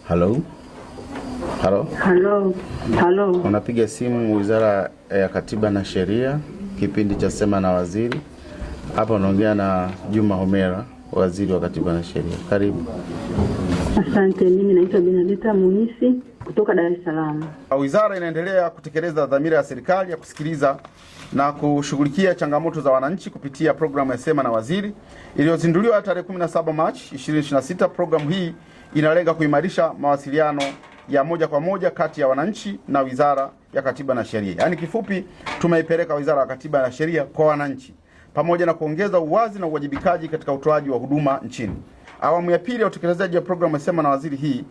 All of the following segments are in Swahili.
Halo. Halo. Halo. Halo. Unapiga simu Wizara ya Katiba na Sheria, kipindi cha Sema na Waziri. Hapa unaongea na Juma Homera, Waziri wa Katiba na Sheria. Karibu. Asante, mimi naitwa Benedetta Munisi kutoka Dar es Salaam. Wizara inaendelea kutekeleza dhamira ya serikali ya kusikiliza na kushughulikia changamoto za wananchi kupitia programu ya Sema na Waziri iliyozinduliwa tarehe 17 Machi 2026. Programu hii inalenga kuimarisha mawasiliano ya moja kwa moja kati ya wananchi na Wizara ya Katiba na Sheria. Yaani kifupi, tumeipeleka Wizara ya Katiba na Sheria kwa wananchi pamoja na kuongeza uwazi na uwajibikaji katika utoaji wa huduma nchini. Awamu ya pili ya utekelezaji wa programu ya Sema na Waziri hii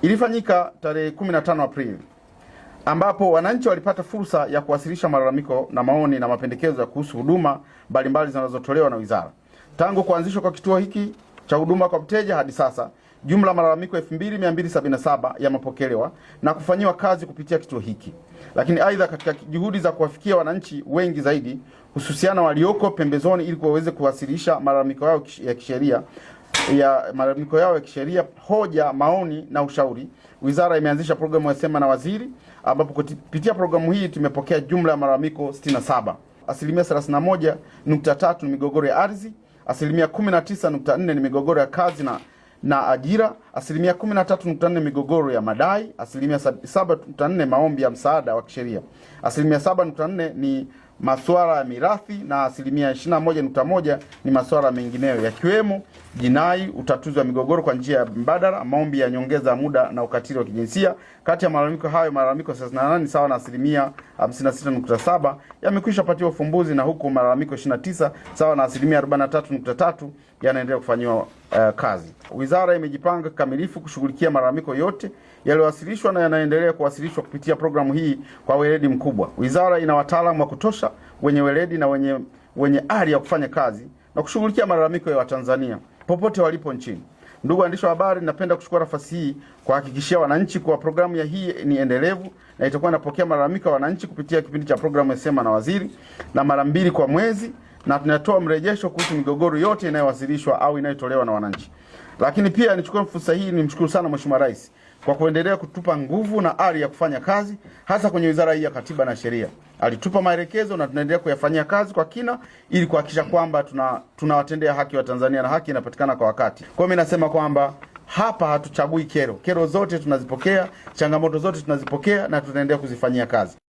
ilifanyika tarehe 15 Aprili, ambapo wananchi walipata fursa ya kuwasilisha malalamiko na maoni na mapendekezo ya kuhusu huduma mbalimbali zinazotolewa na wizara. Tangu kuanzishwa kwa kituo hiki cha huduma kwa mteja hadi sasa, jumla malalamiko 2277 yamepokelewa na kufanyiwa kazi kupitia kituo hiki. Lakini aidha, katika juhudi za kuwafikia wananchi wengi zaidi, hususiana walioko pembezoni, ili waweze kuwasilisha malalamiko yao ya kisheria, hoja, maoni na ushauri, wizara imeanzisha programu ya Sema na Waziri, ambapo kupitia programu hii tumepokea jumla ya malalamiko 67. Asilimia 31.3 ni migogoro ya ardhi, asilimia 19.4 ni migogoro ya kazi na ajira, asilimia 13.4 migogoro ya madai, asilimia 7.4 maombi ya msaada wa kisheria, asilimia 7.4 ni masuala ya mirathi, na asilimia 21.1 ni masuala mengineyo yakiwemo jinai, utatuzi wa migogoro kwa njia ya mbadala, maombi ya nyongeza ya muda na ukatili wa kijinsia. Kati ya malalamiko hayo, malalamiko 38 sawa na asilimia 56.7 yamekwisha patiwa ufumbuzi, na huku malalamiko 29 sawa na asilimia 43.3 yanaendelea kufanywa kazi. Wizara imejipanga kikamilifu kushughulikia malalamiko yote yaliyowasilishwa na yanaendelea kuwasilishwa kupitia programu hii kwa weledi mkubwa. Wizara ina wataalamu wa kutosha wenye weledi na wenye ari ya kufanya kazi na kushughulikia malalamiko ya Watanzania popote walipo nchini. Ndugu waandishi wa habari, napenda kuchukua nafasi hii kuhakikishia wananchi kuwa programu ya hii ni endelevu na itakuwa inapokea malalamiko ya wananchi kupitia kipindi cha programu ya Sema na Waziri na mara 2 kwa mwezi, na tunatoa mrejesho kuhusu migogoro yote inayowasilishwa au inayotolewa na wananchi. Lakini pia nichukue fursa hii nimshukuru sana Mheshimiwa Rais kwa kuendelea kutupa nguvu na ari ya kufanya kazi, hasa kwenye wizara hii ya Katiba na Sheria. Alitupa maelekezo na tunaendelea kuyafanyia kazi kwa kina ili kuhakikisha kwamba tunawatendea haki wa Tanzania na haki inapatikana kwa wakati. Kwa mimi nasema kwamba hapa hatuchagui kero. Kero zote tunazipokea, changamoto zote tunazipokea na tunaendelea kuzifanyia kazi.